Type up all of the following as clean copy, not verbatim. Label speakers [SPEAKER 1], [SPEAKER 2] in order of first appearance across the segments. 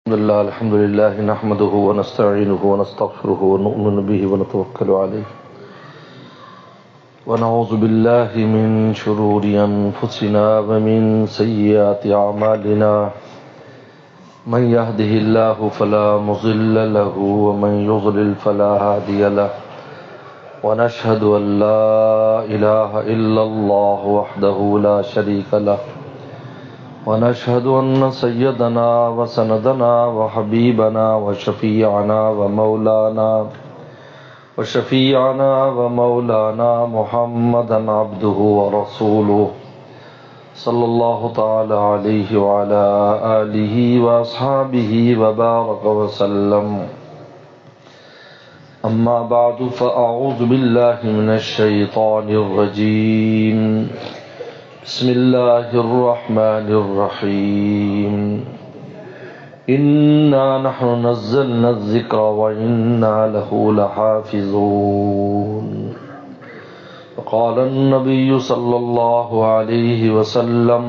[SPEAKER 1] الحمد لله نحمده ونستعينه ونستغفره ونؤمن به ونتوكل عليه ونعوذ بالله من شرور أنفسنا ومن سيئات أعمالنا من يهده الله فلا مضل له ومن يضلل فلا هادي له ونشهد أن لا إله إلا الله وحده لا شريك له ونشهد أن سيدنا وسندنا وحبيبنا وشفيعنا ومولانا محمدا عبده ورسوله صلى الله تعالى عليه وعلى آله وأصحابه وبارك وسلم. أما بعد فأعوذ بالله من الشيطان الرجيم. بسم الله الرحمن الرحيم. إنا نحن نزلنا الذكر وإنا له لحافظون. وقال النبي صلى الله عليه وسلم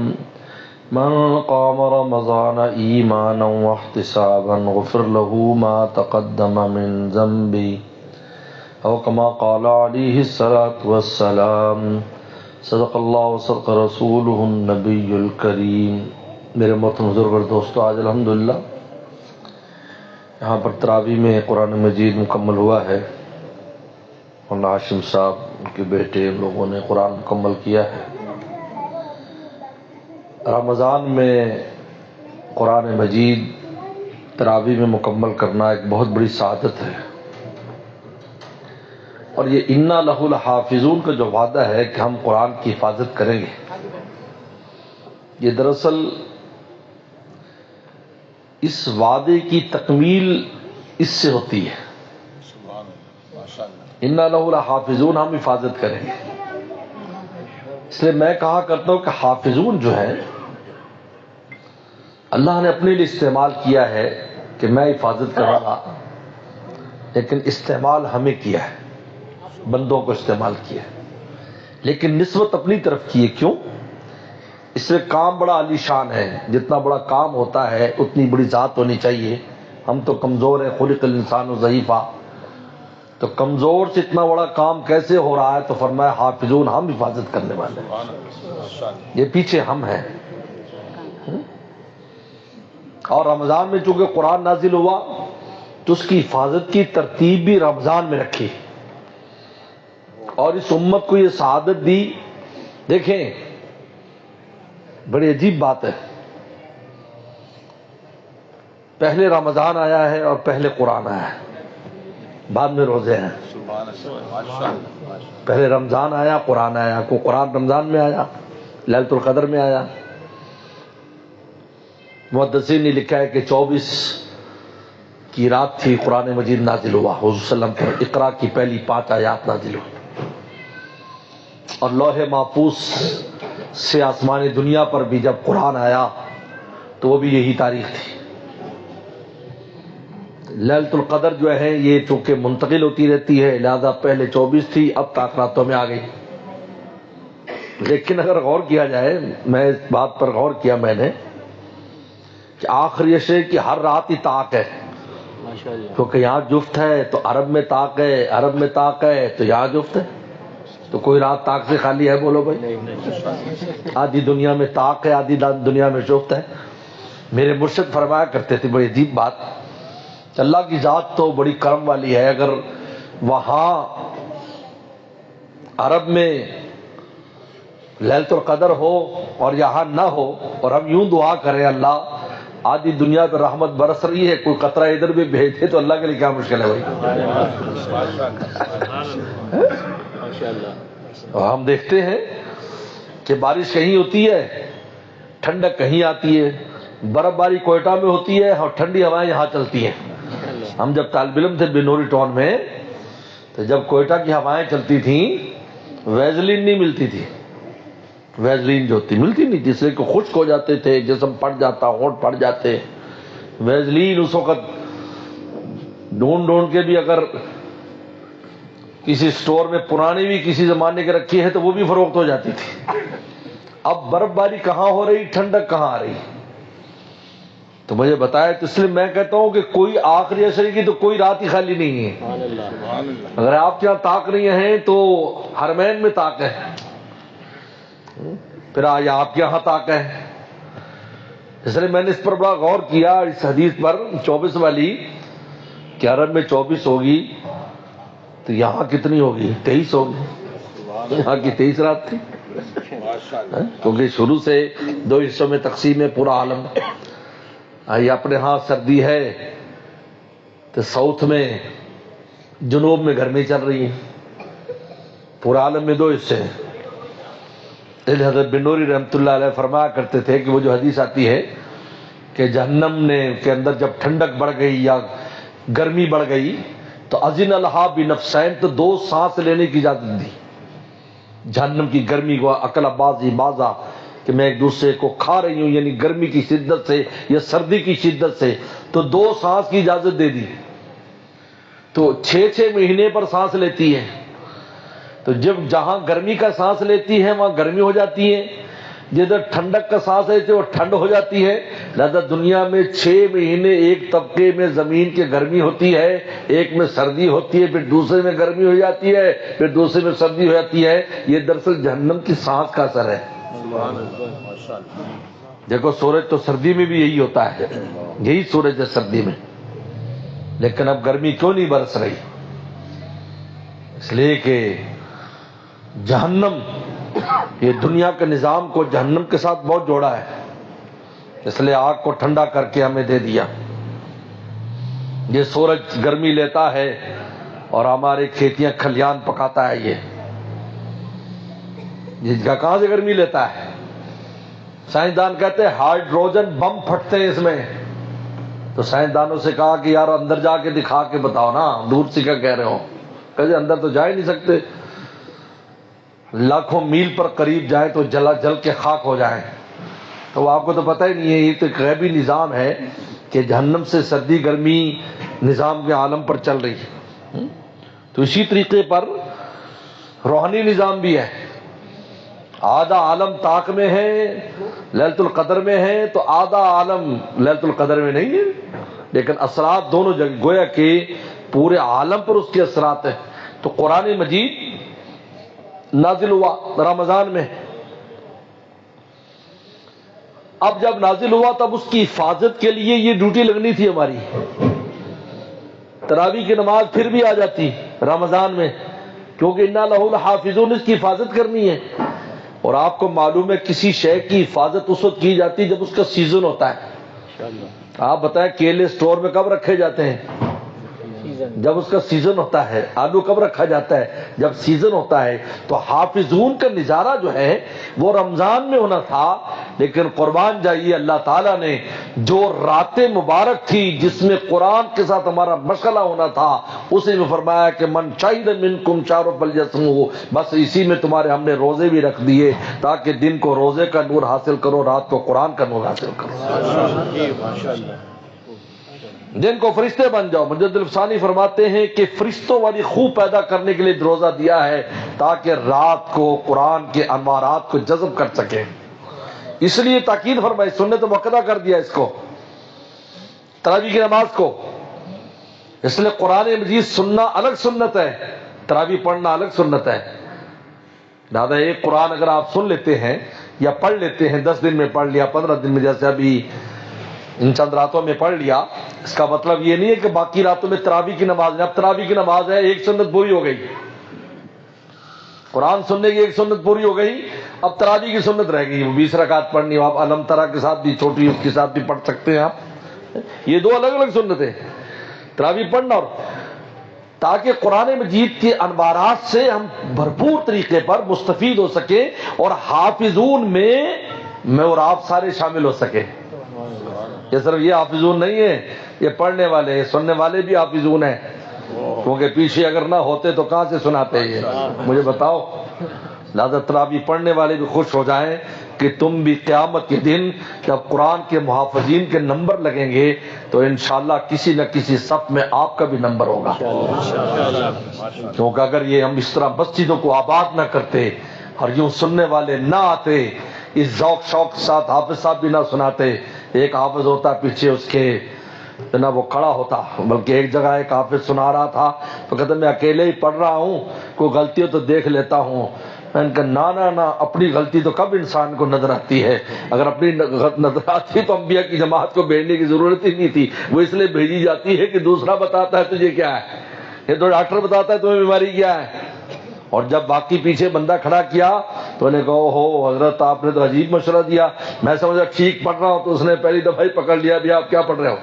[SPEAKER 1] من قام رمضان إيمانا واحتسابا غفر له ما تقدم من ذنبه أو كما قال عليه الصلاة والسلام. صدق اللہ و صدق رسولہ النبی الکریم. میرے محترم بزرگ اور دوستو، آج الحمدللہ یہاں پر تراویح میں قرآن مجید مکمل ہوا ہے. مولانا ہاشم صاحب، ان کے بیٹے، ان لوگوں نے قرآن مکمل کیا ہے. رمضان میں قرآن مجید تراویح میں مکمل کرنا ایک بہت بڑی سعادت ہے. اور یہ انا لہ لحافظون کا جو وعدہ ہے کہ ہم قرآن کی حفاظت کریں گے، یہ دراصل اس وعدے کی تکمیل اس سے ہوتی ہے. انا لہ لحافظون، ہم حفاظت کریں گے. اس لیے میں کہا کرتا ہوں کہ حافظون جو ہے اللہ نے اپنے لیے استعمال کیا ہے کہ میں حفاظت کروں گا، لیکن استعمال ہمیں کیا ہے، بندوں کو استعمال کیا ہے، لیکن نسبت اپنی طرف کی ہے. کیوں؟ اس میں کام بڑا عالی شان ہے. جتنا بڑا کام ہوتا ہے اتنی بڑی ذات ہونی چاہیے. ہم تو کمزور ہیں، خلق الانسان ضعیفا. تو کمزور سے اتنا بڑا کام کیسے ہو رہا ہے؟ تو فرمایا حافظون، ہم حفاظت کرنے والے ہیں. یہ پیچھے ہم ہیں. اور رمضان میں چونکہ قرآن نازل ہوا تو اس کی حفاظت کی ترتیب بھی رمضان میں رکھی اور اس امت کو یہ سعادت دی. دیکھیں، بڑی عجیب بات ہے. پہلے رمضان آیا ہے اور پہلے قرآن آیا ہے، بعد میں روزے ہیں. پہلے رمضان آیا، قرآن آیا. کو قرآن رمضان میں آیا، لیلۃ القدر میں آیا. محدثین نے لکھا ہے کہ 24 کی رات تھی، قرآن مجید نازل ہوا. حضور صلی اللہ علیہ وسلم پر اقرا کی پہلی 5 آیات نازل ہوئی اور لوح محفوظ سے آسمانی دنیا پر بھی جب قرآن آیا تو وہ بھی یہی تاریخ تھی. لیلۃ القدر جو ہے یہ چونکہ منتقل ہوتی رہتی ہے، لہذا پہلے 24 تھی، اب تاخراتوں میں آ گئی. لیکن اگر غور کیا جائے، میں اس بات پر غور کیا میں نے کہ آخر یہ شے کہ ہر رات ہی طاق ہے، کیونکہ یہاں جفت ہے تو عرب میں طاق ہے، عرب میں طاق ہے تو یہاں جفت ہے. تو کوئی رات طاق سے خالی ہے؟ بولو بھائی. آدھی دنیا میں طاق ہے، آدھی دنیا میں جفت ہے. میرے مرشد فرمایا کرتے تھے بڑی عجیب بات، اللہ کی ذات تو بڑی کرم والی ہے. اگر وہاں عرب میں لیلۃ القدر ہو اور یہاں نہ ہو اور ہم یوں دعا کریں اللہ آدھی دنیا پہ رحمت برس رہی ہے، کوئی قطرہ ادھر بھی بھیج دے تو اللہ کے لیے کیا مشکل ہے بھائی. ہم دیکھتے ہیں کہ بارش کہیں ہوتی ہے، ٹھنڈک کہیں آتی ہے. برف باری کوئٹہ میں ہوتی ہے اور ٹھنڈی ہوائیں یہاں چلتی ہیں. ہم جب طالب علم تھے بنوری ٹاؤن میں، تو جب کوئٹہ کی ہوائیں چلتی تھیں ویزلین نہیں ملتی تھی. ویزلین جو ہوتی ملتی نہیں تھی، اس لیے کہ خشک ہو جاتے تھے، جسم پھٹ جاتا، ہونٹ پھٹ جاتے. ویزلین اس وقت ڈھونڈ کے بھی اگر کسی سٹور میں پرانی بھی کسی زمانے کے رکھی ہے تو وہ بھی فروخت ہو جاتی تھی. اب برف باری کہاں ہو رہی، ٹھنڈک کہاں آ رہی. تو مجھے بتایا، تو اس لیے میں کہتا ہوں کہ کوئی آخری عشرے کی تو کوئی رات ہی خالی نہیں ہے۔ اگر آپ کے یہاں طاق نہیں ہیں تو حرمین میں طاق ہے، پھر آج آپ کے یہاں طاق ہے۔ اس لیے میں نے اس پر بڑا غور کیا، اس حدیث پر 24 والی، کہ عرب میں 24 ہوگی تو یہاں کتنی ہوگی؟ 23 ہوگی۔ یہاں کی 23 رات تھی، کیونکہ شروع سے 2 حصوں میں تقسیم ہے پورا عالم۔ یہ اپنے ہاں سردی ہے تو ساؤتھ میں، جنوب میں گرمی چل رہی ہے، پورا عالم میں 2 حصے ہیں۔ حضرت بن نوری رحمۃ اللہ علیہ فرمایا کرتے تھے کہ وہ جو حدیث آتی ہے کہ جہنم کے اندر جب ٹھنڈک بڑھ گئی یا گرمی بڑھ گئی تو اذن لہا بنفسین، تو 2 سانس لینے کی اجازت دی جہنم کی گرمی کو، اکل بازی بازا، کہ میں ایک دوسرے کو کھا رہی ہوں، یعنی گرمی کی شدت سے یا سردی کی شدت سے، تو 2 سانس کی اجازت دے دی، تو 6 مہینے پر سانس لیتی ہے۔ تو جب جہاں گرمی کا سانس لیتی ہے وہاں گرمی ہو جاتی ہے، جدھر ٹھنڈک کا سانس لیتے وہ ٹھنڈ ہو جاتی ہے۔ لہذا دنیا میں 6 مہینے ایک طبقے میں زمین کی گرمی ہوتی ہے، ایک میں سردی ہوتی ہے، پھر دوسرے میں گرمی ہو جاتی ہے، پھر دوسرے میں سردی ہو جاتی ہے۔ یہ دراصل جہنم کی سانس کا اثر ہے۔ دیکھو سورج تو سردی میں بھی یہی ہوتا ہے، یہی سورج ہے سردی میں، لیکن اب گرمی کیوں نہیں برس رہی؟ اس لیے کہ جہنم، یہ دنیا کے نظام کو جہنم کے ساتھ بہت جوڑا ہے، اس لیے آگ کو ٹھنڈا کر کے ہمیں دے دیا۔ یہ سورج گرمی لیتا ہے اور ہماری کھیتیاں کھلیان پکاتا ہے۔ یہ کہاں سے گرمی لیتا ہے؟ سائنسدان کہتے ہیں ہائیڈروجن بم پھٹتے ہیں اس میں۔ تو سائنسدانوں سے کہا کہ یار اندر جا کے دکھا کے بتاؤ نا، دور سے کیا کہہ رہے ہو؟ کہتے اندر تو جا ہی نہیں سکتے، لاکھوں میل پر قریب جائیں تو جل کے خاک ہو جائیں۔ تو آپ کو تو پتہ ہی نہیں ہے، یہ تو غیبی نظام ہے کہ جہنم سے سردی گرمی نظام کے عالم پر چل رہی ہے۔ تو اسی طریقے پر روحانی نظام بھی ہے۔ آدھا عالم طاق میں ہے، لیلۃ القدر میں ہے، تو آدھا عالم لیلۃ القدر میں نہیں ہے، لیکن اثرات دونوں جگہ، گویا کہ پورے عالم پر اس کے اثرات ہیں۔ تو قرآن مجید نازل ہوا رمضان میں، اب جب نازل ہوا تب اس کی حفاظت کے لیے یہ ڈیوٹی لگنی تھی ہماری۔ تراویح کی نماز پھر بھی آ جاتی رمضان میں، کیونکہ انا لہ الحافظون، اس کی حفاظت کرنی ہے۔ اور آپ کو معلوم ہے کسی شے کی حفاظت اس وقت کی جاتی جب اس کا سیزن ہوتا ہے۔ آپ بتائیں کیلے سٹور میں کب رکھے جاتے ہیں؟ جب اس کا سیزن ہوتا ہے۔ آلو کب رکھا جاتا ہے؟ جب سیزن ہوتا ہے۔ تو حافظون کا نظارہ جو ہے وہ رمضان میں ہونا تھا، لیکن قربان جائیے اللہ تعالیٰ نے جو رات مبارک تھی جس میں قرآن کے ساتھ ہمارا مشغلہ ہونا تھا، اسی میں فرمایا کہ من شہد منکم شہر فلیصمہ، بس اسی میں تمہارے ہم نے روزے بھی رکھ دیے تاکہ دن کو روزے کا نور حاصل کرو، رات کو قرآن کا نور حاصل کرو، جن کو فرشتے بن جاؤ۔ مجد الفسانی فرماتے ہیں کہ فرشتوں والی خوب پیدا کرنے کے لیے روزہ دیا ہے تاکہ رات کو قرآن کے انوارات کو جذب کر سکیں، اس لیے تاکید فرمائی، سنت مؤکدہ کر دیا اس کو، تراویح کی نماز کو۔ اس لیے قرآن مجید سننا الگ سنت ہے، تراویح پڑھنا الگ سنت ہے۔ لہٰذا ایک قرآن اگر آپ سن لیتے ہیں یا پڑھ لیتے ہیں، 10 دن میں پڑھ لیا، 15 دن میں، جیسے ابھی ان چند راتوں میں پڑھ لیا، اس کا مطلب یہ نہیں ہے کہ باقی راتوں میں تراویح کی نماز نہیں۔ اب تراویح کی نماز ہے، ایک سنت پوری ہو گئی، قرآن سننے کی ایک سنت پوری ہو گئی، اب تراویح کی سنت رہ گئی، وہ 20 رکعت پڑھنی ہو، آپ علم ترا کے ساتھ بھی چھوٹی اس کے ساتھ بھی پڑھ سکتے ہیں آپ۔ یہ 2 الگ الگ سنتیں، تراویح پڑھنا، اور تاکہ قرآن مجید کے انوارات سے ہم بھرپور طریقے پر مستفید ہو سکیں اور حافظون میں اور آپ سارے شامل ہو سکیں۔ یہ صرف یہ حافظون نہیں ہے، یہ پڑھنے والے سننے والے بھی حافظون ہیں، کیونکہ پیچھے اگر نہ ہوتے تو کہاں سے سناتے یہ، مجھے بتاؤ۔ لہذا تراویح پڑھنے والے بھی خوش ہو جائیں کہ تم بھی قیامت کے دن جب قرآن کے محافظین کے نمبر لگیں گے تو انشاءاللہ کسی نہ کسی صف میں آپ کا بھی نمبر ہوگا، کیونکہ اگر یہ ہم اس طرح مسجدوں کو آباد نہ کرتے اور یوں سننے والے نہ آتے، اس ذوق شوق کے ساتھ حافظ صاحب بھی نہ سناتے. ایک حافظ ہوتا پیچھے اس کے نہ وہ کھڑا ہوتا, بلکہ ایک جگہ ایک حافظ سنا رہا تھا تو کہتا میں اکیلے ہی پڑھ رہا ہوں, کوئی غلطی ہو تو دیکھ لیتا ہوں. میں نے کہا نا اپنی غلطی تو کب انسان کو نظر آتی ہے؟ اگر اپنی نظر آتی تو انبیاء کی جماعت کو بھیجنے کی ضرورت ہی نہیں تھی. وہ اس لیے بھیجی جاتی ہے کہ دوسرا بتاتا ہے تجھے کیا ہے, یہ تو ڈاکٹر بتاتا ہے تمہیں بیماری کیا ہے. اور جب باقی پیچھے بندہ کھڑا کیا تو نے کہا ہو حضرت آپ نے تو عجیب مشورہ دیا, میں سمجھا ٹھیک پڑھ رہا ہوں, تو اس نے پہلی دفعہ ہی پکڑ لیا بھی آپ کیا پڑھ رہے ہو.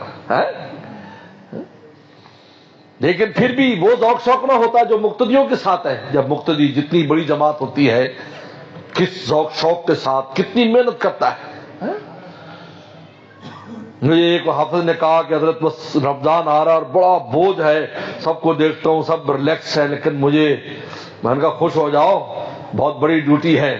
[SPEAKER 1] لیکن پھر بھی وہ ذوق شوق نہ ہوتا جو مقتدیوں کے ساتھ ہے. جب مقتدی جتنی بڑی جماعت ہوتی ہے کس ذوق شوق کے ساتھ کتنی محنت کرتا ہے. مجھے ایک حافظ نے کہا کہ حضرت بس رمضان آ رہا اور بڑا بوجھ ہے, سب کو دیکھتا ہوں سب ریلیکس ہے, لیکن میں نے کہا خوش ہو جاؤ, بہت بڑی ڈیوٹی ہے.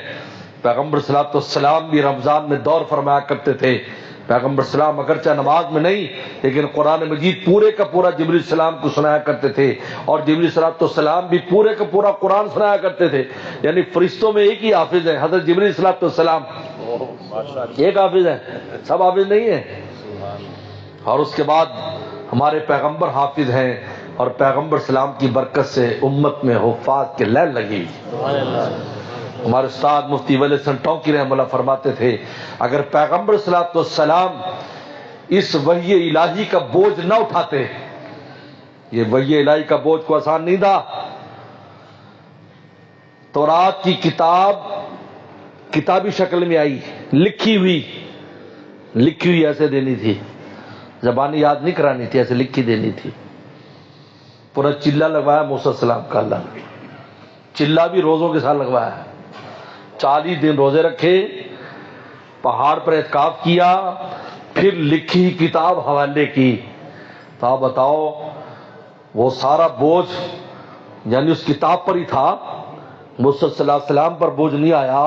[SPEAKER 1] پیغمبر صلی اللہ علیہ وسلم بھی رمضان میں دور فرمایا کرتے تھے. پیغمبر السلام اگرچہ نماز میں نہیں لیکن قرآن مجید پورے کا پورا جبریل السلام کو سنایا کرتے تھے, اور جبریل السلام بھی پورے کا پورا قرآن سنایا کرتے تھے. یعنی فرشتوں میں ایک ہی حافظ ہے, حضرت جبریل السلام ایک حافظ ہے, سب حافظ نہیں ہیں. اور اس کے بعد ہمارے پیغمبر حافظ ہیں, اور پیغمبر السلام کی برکت سے امت میں حفاظ کے لین لگی. ہمارے استاد مفتی ولی حسن ٹونکی رحمہ اللہ فرماتے تھے اگر پیغمبر صلی اللہ علیہ وسلم اس وحی الہی کا بوجھ نہ اٹھاتے, یہ وحی الہی کا بوجھ کو آسان نہیں تھا. تورات کی کتاب کتابی شکل میں آئی, لکھی ہوئی ایسے دینی تھی, زبانی یاد نہیں کرانی تھی, ایسے لکھی دینی تھی. پورا چلہ لگوایا موسیٰ السلام کا, اللہ نے چلہ بھی روزوں کے ساتھ لگوایا ہے. 40 دن روزے رکھے, پہاڑ پر اعتکاف کیا, پھر لکھی کتاب حوالے کی. تو آپ بتاؤ وہ سارا بوجھ یعنی اس کتاب پر ہی تھا, موسیٰ صلی اللہ علیہ وسلم پر بوجھ نہیں آیا.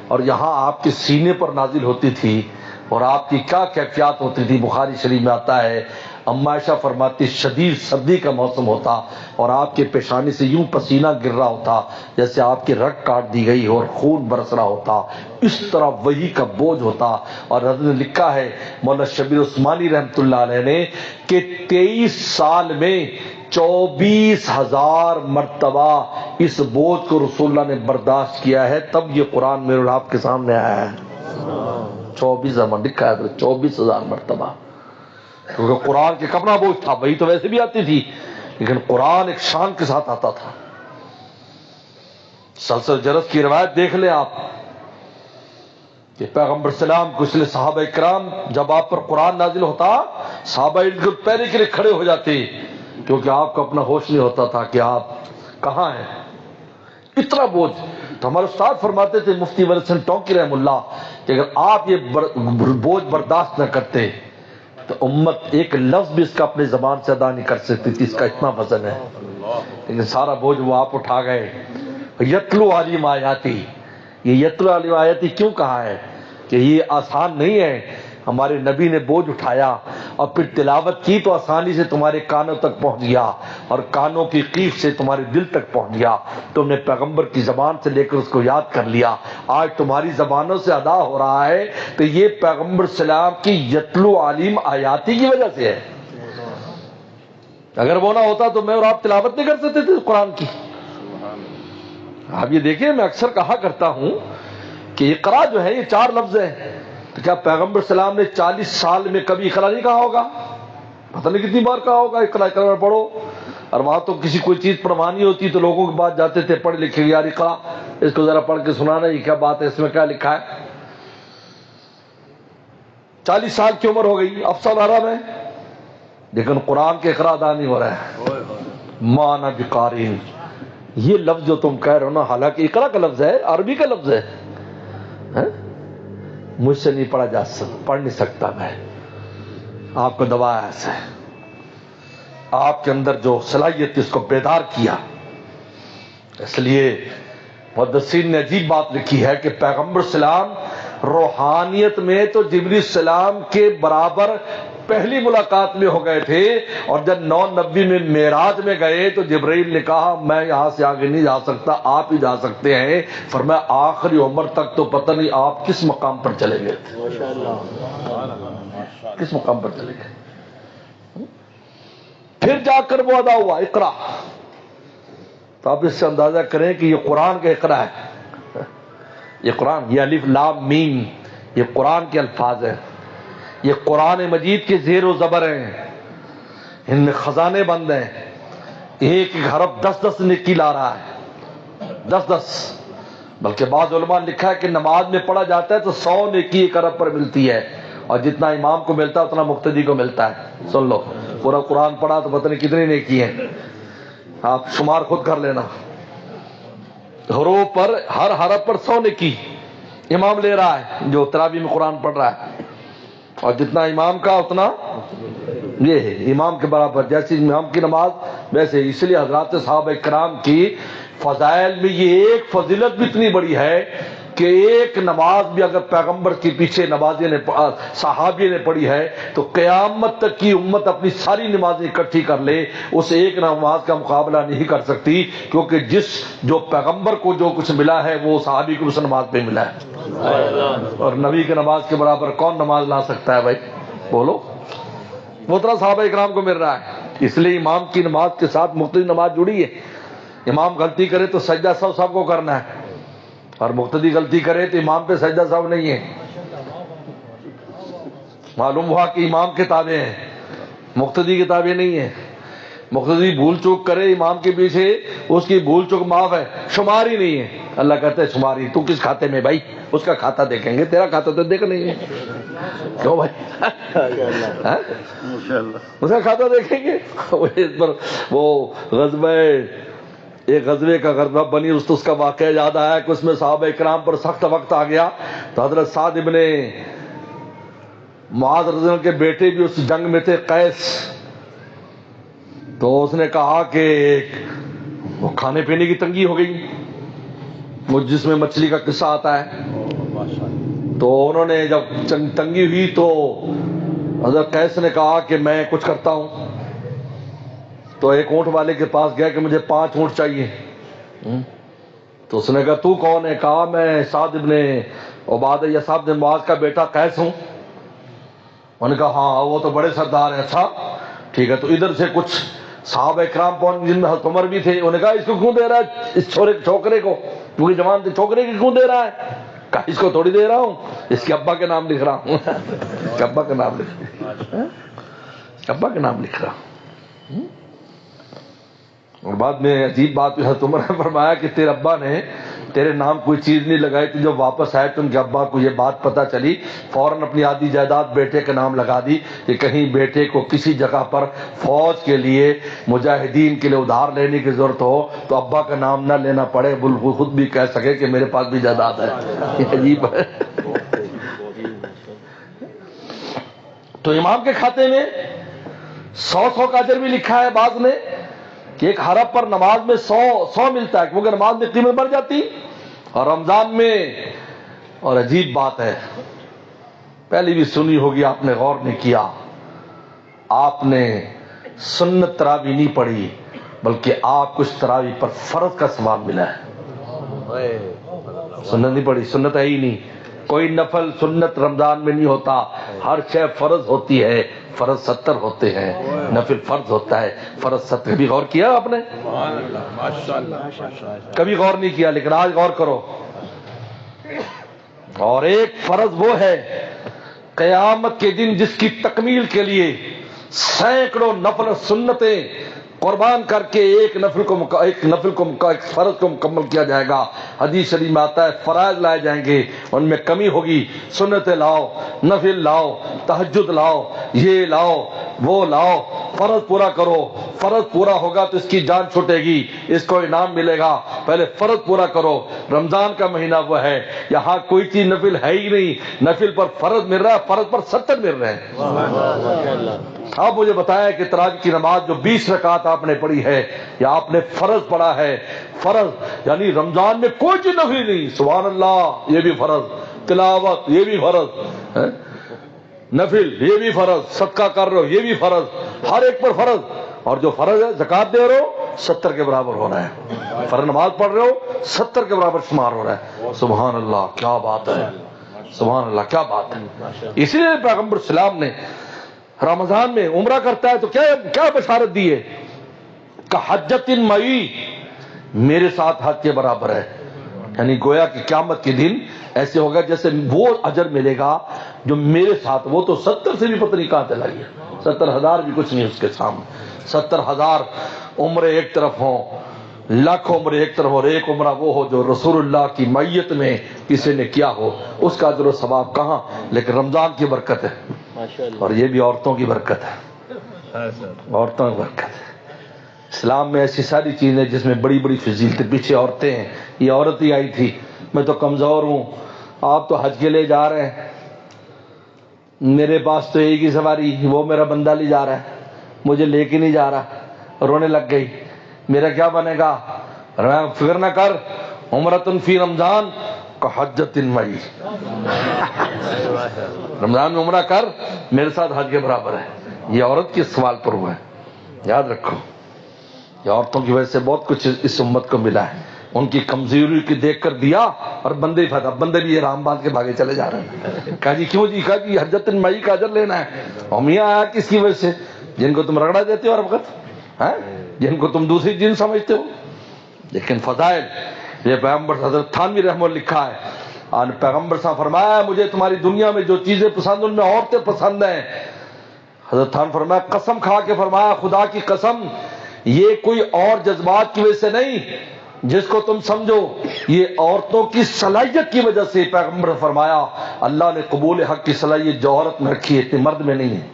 [SPEAKER 1] اور یہاں آپ کے سینے پر نازل ہوتی تھی, اور آپ کی کیا کیفیات ہوتی تھی. بخاری شریف میں آتا ہے اما عائشہ فرماتی شدید سردی کا موسم ہوتا اور آپ کے پیشانی سے یوں پسینہ گر رہا ہوتا جیسے آپ کی رگ کاٹ دی گئی ہو اور خون برس رہا ہوتا, اس طرح وحی کا بوجھ ہوتا. اور حضرت نے لکھا ہے مولانا شبیر عثمانی رحمۃ اللہ علیہ نے کہ 23 سال میں 24,000 مرتبہ اس بوجھ کو رسول اللہ نے برداشت کیا ہے, تب یہ قرآن میرے اور آپ کے سامنے آیا ہے. 24,000 لکھا ہے 24,000 مرتبہ, کیونکہ قرآن کے کپڑا بوجھ تھا. وہی تو ویسے بھی آتی تھی لیکن قرآن ایک شان کے ساتھ آتا تھا. سلسلہ جرس کی روایت دیکھ لیں آپ کہ پیغمبر سلام کو اس لیے صحابہ اکرام جب آپ پر قرآن نازل ہوتا صحابہ ارد گرد پیرے کے لیے کھڑے ہو جاتے, کیونکہ آپ کو اپنا ہوش نہیں ہوتا تھا کہ آپ کہاں ہیں, اتنا بوجھ. تو ہمارے استاد فرماتے تھے مفتی ولی حسن ٹونکی رحمہ اللہ کہ اگر آپ یہ بوجھ برداشت نہ کرتے تو امت ایک لفظ بھی اس کا اپنی زبان سے ادا نہیں کر سکتی تھی, اس کا اتنا وزن ہے. لیکن سارا بوجھ وہ آپ اٹھا گئے. یتلو علیہم آیاتی, یہ یتلو علیہم آیاتی کیوں کہا ہے کہ یہ آسان نہیں ہے. ہمارے نبی نے بوجھ اٹھایا اور پھر تلاوت کی تو آسانی سے تمہارے کانوں تک پہنچ گیا, اور کانوں کی قیف سے تمہارے دل تک پہنچ گیا. تم نے پیغمبر کی زبان سے لے کر اس کو یاد کر لیا. آج تمہاری زبانوں سے ادا ہو رہا ہے تو یہ پیغمبر سلام کی یتلو علیہم آیاتی کی وجہ سے ہے. اگر وہ نہ ہوتا تو میں اور آپ تلاوت نہیں کر سکتے تھے قرآن کی. آپ یہ دیکھیں میں اکثر کہا کرتا ہوں کہ اقرا جو ہے یہ 4 لفظ ہیں, تو کیا پیغمبر سلام نے 40 سال میں کبھی اقرا نہیں کہا ہوگا؟ پتہ نہیں کتنی بار کہا ہوگا اقرا اقرا پڑھو. اور وہاں تو کسی کوئی چیز پڑھوانی ہوتی تو لوگوں کے بعد جاتے تھے پڑھ لکھے یار اقرا, اس کو ذرا پڑھ کے سنانا, یہ کیا بات ہے, اس میں کیا لکھا ہے. 40 سال کی عمر ہو گئی, افسر عرب ہے, لیکن قرآن کے اقرا ادا نہیں ہو رہا ہے. مانا بقارین, یہ لفظ جو تم کہہ رہے ہو نا, حالانکہ اقرا کا لفظ ہے, عربی کا لفظ ہے, مجھ سے نہیں پڑھا جا سکتا, پڑھ نہیں سکتا میں. آپ کو دبایا ایسے, آپ کے اندر جو صلاحیت اس کو بیدار کیا. اس لیے محدثین نے عجیب بات لکھی ہے کہ پیغمبر سلام روحانیت میں تو جبریل السلام کے برابر پہلی ملاقات میں ہو گئے تھے، اور جب 990 میں معراج میں گئے تو جبرائیل نے کہا میں یہاں سے آگے نہیں جا سکتا، آپ ہی جا سکتے ہیں۔ فرمایا آخری عمر تک تو پتہ نہیں آپ کس مقام پر چلے گئے تھے، کس مقام پر چلے گئے۔ پھر جا کر وہ ادا ہوا اقرا۔ تو آپ اس سے اندازہ کریں کہ یہ قرآن کا اقرا ہے، یہ قرآن، یہ الف لام میم، یہ قرآن کے الفاظ ہیں، یہ قرآن مجید کے زیر و زبر ہیں، ان میں خزانے بند ہیں۔ ایک ایک حرف 10 نیکی لا رہا ہے، 10 بلکہ بعض علماء نے لکھا ہے کہ نماز میں پڑھا جاتا ہے تو 100 نیکی ایک حرف پر ملتی ہے، اور جتنا امام کو ملتا ہے اتنا مقتدی کو ملتا ہے۔ سن لو، پورا قرآن پڑھا تو پتہ نہیں کتنی نیکی ہیں، آپ شمار خود کر لینا۔ حروف پر، ہر حرف پر 100 نیکی امام لے رہا ہے جو تراویح میں قرآن پڑھ رہا ہے، اور جتنا امام کا اتنا یہ ہے، امام کے برابر، جیسی امام کی نماز ویسے۔ اس لیے حضرات صحابہ کرام کی فضائل میں یہ ایک فضیلت بھی اتنی بڑی ہے کہ ایک نماز بھی اگر پیغمبر کے پیچھے نمازی نے صحابی نے پڑھی ہے تو قیامت تک کی امت اپنی ساری نمازیں اکٹھی کر لے اس ایک نماز کا مقابلہ نہیں کر سکتی، کیونکہ جو پیغمبر کو جو کچھ ملا ہے وہ صحابی کو اس نماز پہ ملا ہے، اور نبی کی نماز کے برابر کون نماز لا سکتا ہے بھائی؟ بولو، وہ اتنا صحابہ اکرام کو مل رہا ہے۔ اس لیے امام کی نماز کے ساتھ مقتدی نماز جڑی ہے۔ امام غلطی کرے تو سجدہ سہو سب کو کرنا ہے، اور مقتدی غلطی کرے تو امام پہ سجدہ سہو نہیں ہے۔ معلوم ہوا کہ امام کے تابع ہیں، مقتدی کے تابع نہیں ہے۔ مقتدی بھول چوک کرے امام کے پیچھے، اس کی بھول چوک معاف ہے، شمار ہی نہیں ہے۔ اللہ کہتے ہے شمار ہی، تو کس کھاتے میں بھائی؟ اس کا کھاتا دیکھیں گے، تیرا کھاتا تو دیکھ نہیں ہے، کیوں بھائی؟ اس کا کھاتا دیکھیں گے۔ اس پر وہ غزوہ، ایک غزوے کا غزوہ بنی اس کا واقعہ یاد آیا کہ اس میں صحابہ اکرام پر سخت وقت آ گیا، تو حضرت سعد ابن معاذ رضی اللہ عنہ کے بیٹے بھی اس جنگ میں تھے، قیس، تو اس نے کہا کہ وہ کھانے پینے کی تنگی ہو گئی، وہ جس میں مچھلی کا قصہ آتا ہے، تو انہوں نے جب تنگی ہوئی تو حضرت قیس نے کہا کہ میں کچھ کرتا ہوں، تو ایک اونٹ والے کے پاس گیا کہ مجھے 5 اونٹ چاہیے، تو اس نے کہا تو کون ہے؟ کہا میں سعد ابن عبادہ یا سعد بن معاذ کا بیٹا قیس ہوں۔ انہوں نے کہا ہاں وہ تو بڑے سردار ہیں، اچھا ٹھیک ہے۔ تو ادھر سے کچھ صحابہ اکرام پہنچ، جن میں حضرت عمر بھی تھے، انہوں نے کہا اس کو کیوں دے رہا ہے، اس چھوکرے کو، کیونکہ جوان تھے، چھوکرے کی کیوں دے رہا ہے؟ کہا اس کو تھوڑی دے رہا ہوں، اس کے ابا کے نام لکھ رہا ہوں، اس کے ابا کے نام لکھ رہا ہوں۔ اور بعد میں عجیب بات حضرت عمر نے فرمایا کہ تیرے ابا نے تیرے نام کوئی چیز نہیں لگائی، تو جب واپس آئے تو ان کے ابا کو یہ بات پتہ چلی، فوراً اپنی آدھی جائیداد بیٹے کے نام لگا دی کہ کہیں بیٹے کو کسی جگہ پر فوج کے لیے، مجاہدین کے لیے ادھار لینے کی ضرورت ہو تو ابا کا نام نہ لینا پڑے، بلکہ خود بھی کہہ سکے کہ میرے پاس بھی جائیداد ہے۔ یہ عجیب ہے۔ تو امام کے کھاتے میں 100 کا اجر بھی لکھا ہے بعض نے، کہ ایک حرف پر نماز میں 100 ملتا ہے، کیونکہ نماز میں قیمت بڑھ جاتی، اور رمضان میں، اور عجیب بات ہے، پہلی بھی سنی ہوگی آپ نے، غور نہیں کیا، آپ نے سنت تراویح نہیں پڑھی بلکہ آپ کو اس تراویح پر فرض کا ثواب ملا ہے۔ سنت نہیں پڑھی، سنت ہے ہی نہیں، کوئی نفل سنت رمضان میں نہیں ہوتا، ہر شے فرض ہوتی ہے، فرض 70 ہوتے ہیں، نفل فرض ہوتا ہے، فرض 70۔ کبھی غور کیا آپ نے؟ کبھی غور نہیں کیا، لیکن آج غور کرو۔ اور ایک فرض وہ ہے قیامت کے دن جس کی تکمیل کے لیے سینکڑوں نفل سنتیں قربان کر کے ایک فرض کو مکمل کیا جائے گا۔ حدیث شریف میں آتا ہے فرائض لائے جائیں گے، ان میں کمی ہوگی، سنتیں لاؤ، نفل لاؤ، تہجد لاؤ، یہ لاؤ وہ لاؤ، فرض پورا کرو، فرض پورا ہوگا تو اس کی جان چھوٹے گی، اس کو انعام ملے گا، پہلے فرض پورا کرو۔ رمضان کا مہینہ وہ ہے، یہاں کوئی چیز نفل ہے ہی نہیں، نفل پر فرض مل رہا ہے، فرض پر 70 مل رہے ہیں۔ آپ مجھے بتایا کہ تراویح کی نماز جو 20 رکعت آپ نے پڑھی ہے یا آپ نے فرض پڑھا ہے، فرض یعنی رمضان میں کوئی چیز نفل نہیں، سبحان اللہ یہ بھی فرض، تلاوت یہ بھی فرض، نفل یہ بھی فرض، صدقہ کر رہے ہو یہ بھی فرض، ہر ایک پر فرض، اور جو فرض ہے زکوٰۃ دے رہے ہو 70 کے برابر ہو رہا ہے، فرض نماز پڑھ رہے ہو 70 کے برابر شمار ہو رہا ہے۔ سبحان اللہ، کیا بات ہے، سبحان اللہ، کیا بات ہے۔ اسی لیے پیغمبر اسلام نے رمضان میں عمرہ کرتا ہے تو کیا بشارت دی ہے کہ حجۃ معی، میرے ساتھ حج کے برابر ہے، یعنی گویا کہ قیامت کے دن ایسے ہوگا جیسے وہ اجر ملے گا جو میرے ساتھ، وہ تو 70 سے بھی پتہ نہیں کہاں چلا گیا، 70,000 بھی کچھ نہیں اس کے سامنے۔ 70,000 عمرے ایک طرف ہوں، لاکھ عمرے ایک طرف، اور ایک عمرہ وہ ہو جو رسول اللہ کی معیت میں کسی نے کیا ہو، اس کا اجر و ثواب کہاں۔ لیکن رمضان کی برکت ہے، اور یہ بھی عورتوں کی برکت ہے، عورتوں کی برکت ہے۔ اسلام میں ایسی ساری چیزیں جس میں بڑی بڑی فضیلتیں، پیچھے عورتیں ہیں، یہ عورت ہی آئی تھی، میں تو کمزور ہوں، آپ تو حج کے لیے جا رہے ہیں، میرے پاس تو ایک ہی سواری، وہ میرا بندہ لے جا رہا ہے، مجھے لے کے نہیں جا رہا، رونے لگ گئی، میرا کیا بنے گا؟ فکر نہ کر، عمرۃ فی رمضان کا حجۃ معی، رمضان میں عمرہ کر، میرے ساتھ حج کے برابر ہے۔ یہ عورت کے سوال پر ہوا ہے، یاد رکھو، یہ عورتوں کی وجہ سے بہت کچھ اس امت کو ملا ہے، ان کی کمزوری کی دیکھ کر دیا، اور بندے پھنسا، بندے بھی رام باندھ کے بھاگے چلے جا رہے ہیں۔ کہا جی کیوں؟ جی کہا جی حجۃ معی کا اجر لینا ہے، اور میاں آیا کس کی وجہ سے؟ جن کو تم رگڑا دیتے ہو ہر وقت، جن کو تم دوسری جن سمجھتے ہو۔ لیکن فضائل، یہ پیغمبر حضرت تھانوی رحمہ اللہ لکھا ہے، پیغمبر صاحب فرمایا مجھے تمہاری دنیا میں جو چیزیں پسند ان میں عورتیں پسند ہیں۔ حضرت تھان فرمایا، قسم کھا کے فرمایا خدا کی قسم، یہ کوئی اور جذبات کی وجہ سے نہیں جس کو تم سمجھو، یہ عورتوں کی صلاحیت کی وجہ سے۔ پیغمبر نے فرمایا اللہ نے قبول حق کی صلاحیت جو عورت میں رکھی ہے اتنی مرد میں نہیں ہے،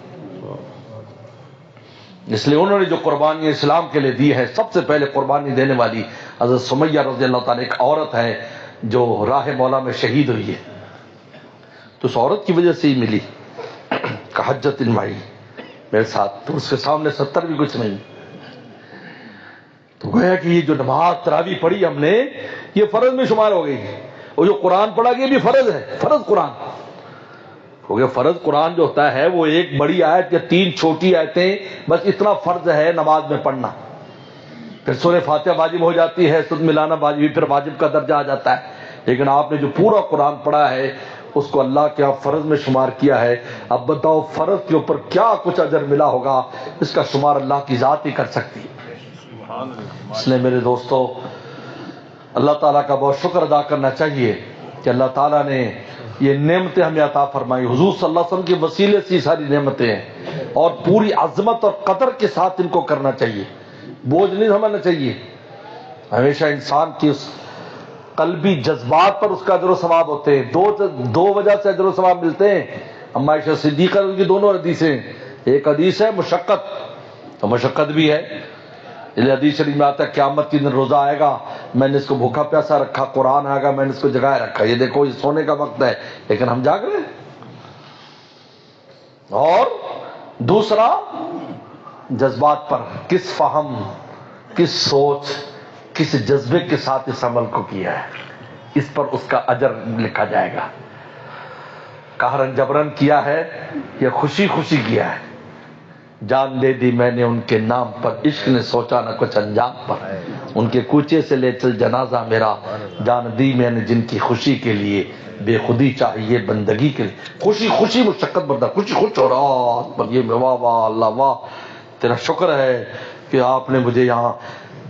[SPEAKER 1] اس لیے انہوں نے جو قربانی اسلام کے لیے دی ہے، سب سے پہلے قربانی دینے والی حضرت سمیہ رضی اللہ تعالیٰ ایک عورت ہے جو راہ مولا میں شہید ہوئی ہے، تو اس عورت کی وجہ سے ہی ملی کہ حجۃ معی میرے ساتھ، تو اس کے سامنے 70 بھی کچھ نہیں۔ تو گویا کہ یہ جو نماز تراویح پڑھی ہم نے، یہ فرض میں شمار ہو گئی، اور جو قرآن پڑھا گیا بھی فرض ہے، فرض قرآن، کیونکہ فرض قرآن جو ہوتا ہے وہ ایک بڑی آیت یا 3 چھوٹی آیتیں، بس اتنا فرض ہے نماز میں پڑھنا۔ پھر سورہ فاتحہ واجب ہو جاتی ہے، سورۃ ملانا واجب، پھر واجب کا درجہ آ جاتا ہے۔ لیکن آپ نے جو پورا قرآن پڑھا ہے اس کو اللہ کے آپ فرض میں شمار کیا ہے۔ اب بتاؤ فرض کے اوپر کیا کچھ اجر ملا ہوگا، اس کا شمار اللہ کی ذات ہی کر سکتی ہے۔ اس لیے میرے دوستو، اللہ تعالیٰ کا بہت شکر ادا کرنا چاہیے کہ اللہ تعالیٰ نے یہ نعمتیں ہمیں عطا فرمائی، حضور صلی اللہ علیہ وسلم کے وسیلے سے ساری نعمتیں ہیں، اور پوری عظمت اور قدر کے ساتھ ان کو کرنا چاہیے، بوجھ نہیں سمجھنا چاہیے۔ ہمیشہ انسان کی اس قلبی جذبات پر اس کا اجر و ثواب ہوتے ہیں، دو وجہ سے اجر و ثواب ملتے ہیں۔ اما عائشہ صدیقہ کی دونوں حدیثیں، ایک حدیث ہے مشقت، تو مشقت بھی ہے، اس حدیث شریف میں آتا ہے قیامت کے دن روزہ آئے گا، میں نے اس کو بھوکا پیاسا رکھا، قرآن آئے گا میں نے اس کو جگائے رکھا، یہ دیکھو یہ سونے کا وقت ہے لیکن ہم جاگ رہے ہیں۔ اور دوسرا جذبات پر، کس فہم، کس سوچ، کس جذبے کے ساتھ اس عمل کو کیا ہے، اس پر اس کا اجر لکھا جائے گا۔ قہرن جبرن کیا ہے یا خوشی خوشی کیا ہے، جان دے دی میں نے ان کے نام پر، عشق نے سوچا نہ کچھ انجام پر، ان کے کوچے سے لے چل جنازہ میرا، جان دی میں نے جن کی خوشی کے لیے، بے خودی چاہیے بندگی کے لیے، خوشی خوشی مشقت بردار، خوشی خوش ہو رہا پر یہ واہ واہ اللہ واہ، تیرا شکر ہے کہ آپ نے مجھے یہاں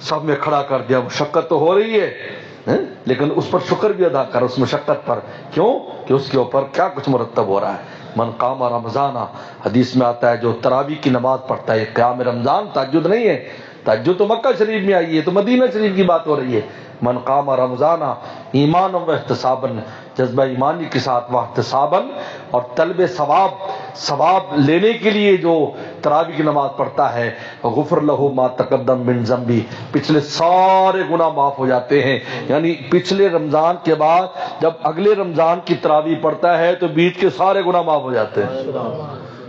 [SPEAKER 1] سب میں کھڑا کر دیا، مشقت تو ہو رہی ہے لیکن اس پر شکر بھی ادا کر، اس مشقت پر، کیوں کہ اس کے اوپر کیا کچھ مرتب ہو رہا ہے۔ من قام رمضان، حدیث میں آتا ہے جو تراویح کی نماز پڑھتا ہے، قیام رمضان تہجد نہیں ہے، تہجد تو مکہ شریف میں آئی ہے، تو مدینہ شریف کی بات ہو رہی ہے۔ من قام رمضان ایمان و احتسابا، جذبہ ایمانی کے ساتھ، وہ احتسابا اور طلب ثواب لینے کے لیے جو تراویح کی نماز پڑھتا ہے، غفر لہ ما تقدم من ذنبی، پچھلے سارے گناہ معاف ہو جاتے ہیں۔ یعنی پچھلے رمضان کے بعد جب اگلے رمضان کی تراویح پڑھتا ہے تو بیچ کے سارے گناہ معاف ہو جاتے ہیں۔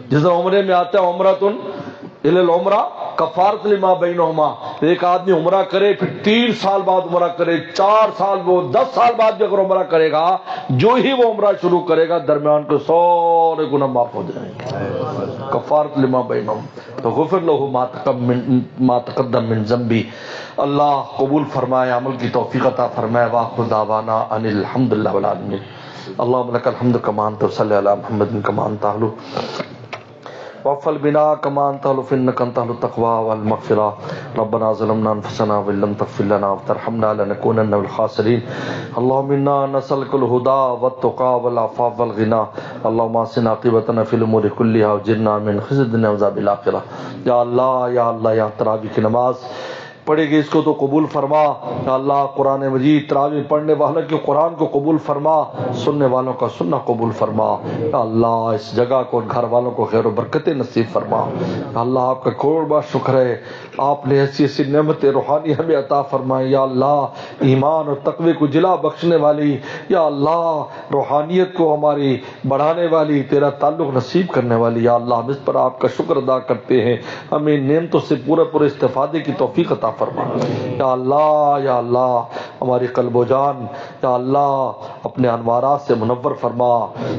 [SPEAKER 1] جس طرح عمرے میں آتا ہے عمرۃ العمرہ کفارۃ لما بینہما، ایک آدمی عمرہ کرے پھر 3 سال بعد عمرہ کرے، 4 سال، وہ 10 سال بعد بھی اگر عمرہ کرے گا، جو ہی وہ عمرہ شروع کرے گا درمیان کے سارے گناہ معاف ہو جائیں گے، کفارۃ لما بینہم، تو غفر لہ ما تقدم من ذنبی۔ اللہ قبول فرمائے، عمل کی توفیق عطا فرمائے۔ وآخر دعوانا ان الحمد للہ رب العالمین۔ اللہم لک الحمد کما انت، صلی علی محمد کما انت اہل، وافل بنا کما انت اہل، فانک انت اہل التقوی والمغفرہ۔ ربنا ظلمنا انفسنا وان لم تغفر لنا وترحمنا لنکونن من الخاسرین۔ اللہم انا نسألک الہدی والتقی والعفاف والغنی۔ اللہم احسن عاقبتنا فی الامور کلها واجرنا من خزي الدنیا وعذاب الآخرہ۔ یا اللہ یا اللہ، یہاں تراویح کی نماز پڑھے گی اس کو تو قبول فرما۔ یا اللہ قرآن مجید تراویح پڑھنے والوں کے قرآن کو قبول فرما، سننے والوں کا سننا قبول فرما۔ یا اللہ اس جگہ کو، گھر والوں کو خیر و برکت نصیب فرما۔ یا اللہ آپ کا کروڑ بار شکر ہے، آپ نے ایسی ایسی نعمت روحانی ہمیں عطا فرمائی۔ یا اللہ ایمان اور تقوی کو جلا بخشنے والی، یا اللہ روحانیت کو ہماری بڑھانے والی، تیرا تعلق نصیب کرنے والی، یا اللہ ہم اس پر آپ کا شکر ادا کرتے ہیں، ہمیں نعمتوں سے پورے استفادے کی توفیق عطا فرما۔ یا اللہ ہماری قلب و جان یا اللہ اپنے انوارات سے منور فرما،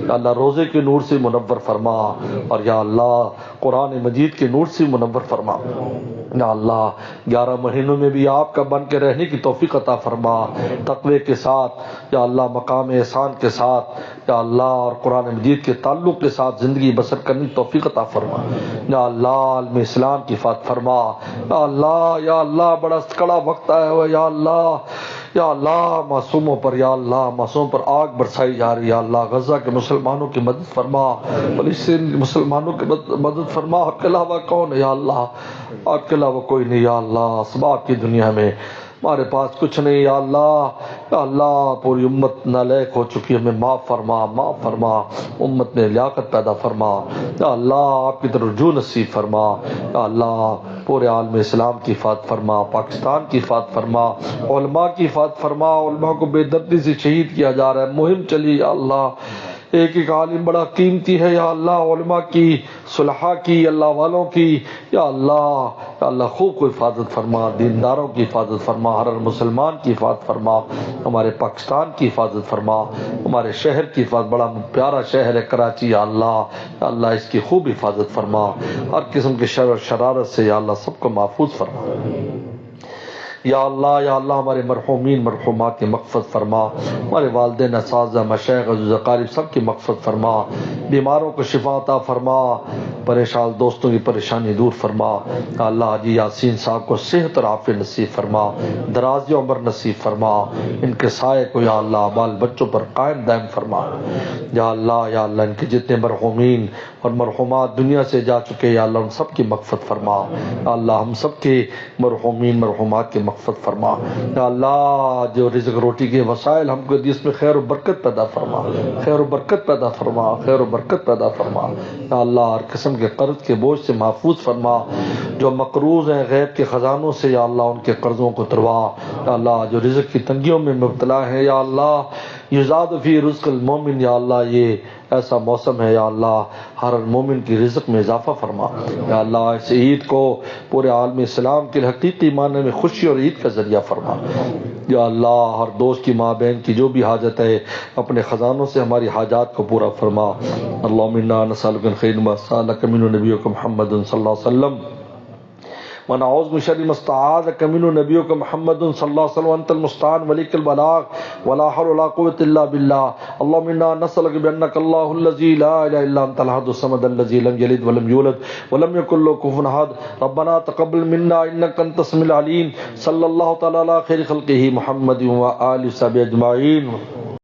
[SPEAKER 1] یا اللہ روزے کے نور سے منور فرما، اور یا اللہ قرآن مجید کے نور سے منور فرما۔ یا اللہ 11 مہینوں میں بھی آپ کا بن کے رہنے کی توفیق عطا فرما، تقوی کے ساتھ، یا اللہ مقام احسان کے ساتھ، یا اللہ اور قرآن مجید کے تعلق کے ساتھ زندگی بسر کرنے کی توفیق عطا فرما۔ یا اللہ عالم اسلام کی فات فرما۔ یا اللہ بڑا کڑا وقت آیا ہوا، یا اللہ معصوموں پر، یا اللہ معصوموں پر آگ برسائی جا رہی ہے۔ یا اللہ غزہ کے مسلمانوں کی مدد فرما، فلسطین مسلمانوں کی مدد فرما۔ آپ کے علاوہ کون ہے یا اللہ؟ آپ کے علاوہ کوئی نہیں یا اللہ۔ اسباب کی دنیا میں ہمارے پاس کچھ نہیں یا اللہ۔ یا اللہ پوری امت نالائق ہو چکی ہے، ہمیں معاف فرما، امت میں لیاقت پیدا فرما۔ یا اللہ آپ کی طرف رجوع نصیب فرما۔ یا اللہ پورے عالم اسلام کی حفاظت فرما، پاکستان کی حفاظت فرما، علماء کی حفاظت فرما۔ علماء کو بے دردی سے شہید کیا جا رہا ہے، مہم چلی یا اللہ۔ ایک ایک عالم بڑا قیمتی ہے یا اللہ، علماء کی، صلحاء کی، اللہ والوں کی، یا اللہ خوب کو حفاظت فرما، دینداروں کی حفاظت فرما، ہر مسلمان کی حفاظت فرما، ہمارے پاکستان کی حفاظت فرما، ہمارے شہر کی حفاظت، بڑا پیارا شہر ہے کراچی یا اللہ اس کی خوب حفاظت فرما، ہر قسم کے شر و شرارت سے یا اللہ سب کو محفوظ فرما۔ یا اللہ ہمارے مرحومین مرحومات کی مغفرت فرما، ہمارے والدین اساتذہ مشائخ عزیز اقارب سب کی مغفرت فرما، بیماروں کو شفا عطا فرما، پریشان دوستوں کی پریشانی دور فرما۔ یا اللہ حاجی یاسین صاحب کو صحت اور عافیت نصیب فرما، دراز عمر نصیب فرما، ان کے سائے کو یا اللہ بال بچوں پر قائم دائم فرما۔ یا اللہ ان کے جتنے مرحومین اور مرحومات دنیا سے جا چکے یا اللہ ان سب کی مغفرت فرما۔ یا اللہ ہم سب کے مرحومین مرحومات کی مغفرت فرما۔ یا اللہ جو رزق روٹی کے وسائل ہم کو اس میں خیر و برکت پیدا فرما، خیر و برکت پیدا فرما، خیر و برکت پیدا فرما۔ یا اللہ ہر قسم کے قرض کے بوجھ سے محفوظ فرما، جو مقروض ہیں غیب کے خزانوں سے یا اللہ ان کے قرضوں کو اتروا۔ یا اللہ جو رزق کی تنگیوں میں مبتلا ہے یا اللہ یزاد فی رزق المومن، یا اللہ یہ ایسا موسم ہے یا اللہ ہر مومن کی رزق میں اضافہ فرما۔ یا اللہ اس عید کو پورے عالم اسلام کے حقیقی معنی میں خوشی اور عید کا ذریعہ فرما۔ یا اللہ ہر دوست کی ماں بہن کی جو بھی حاجت ہے اپنے خزانوں سے ہماری حاجات کو پورا فرما۔ اللہم انا نسألک الخیر ما سألک منہ نبیک محمد صلی اللہ علیہ وسلم، ونعوذ من شر ما استعاذک منہ نبیک محمد صلی اللہ علیہ وسلم، وانت المستعان ولیک البلاغ ولا حول ولا قوة الا باللہ۔ اللہم انا نسألک بانک اللہ الذی لا الہ الا انت الاحد الصمد الذی لم یلد ولم یولد ولم یکن له کفوا احد۔ ربنا تقبل منا انک انت السمیع العلیم۔ صلی اللہ تعالی علی خیر خلقہ محمد وآلہ وصحبہ اجمعین۔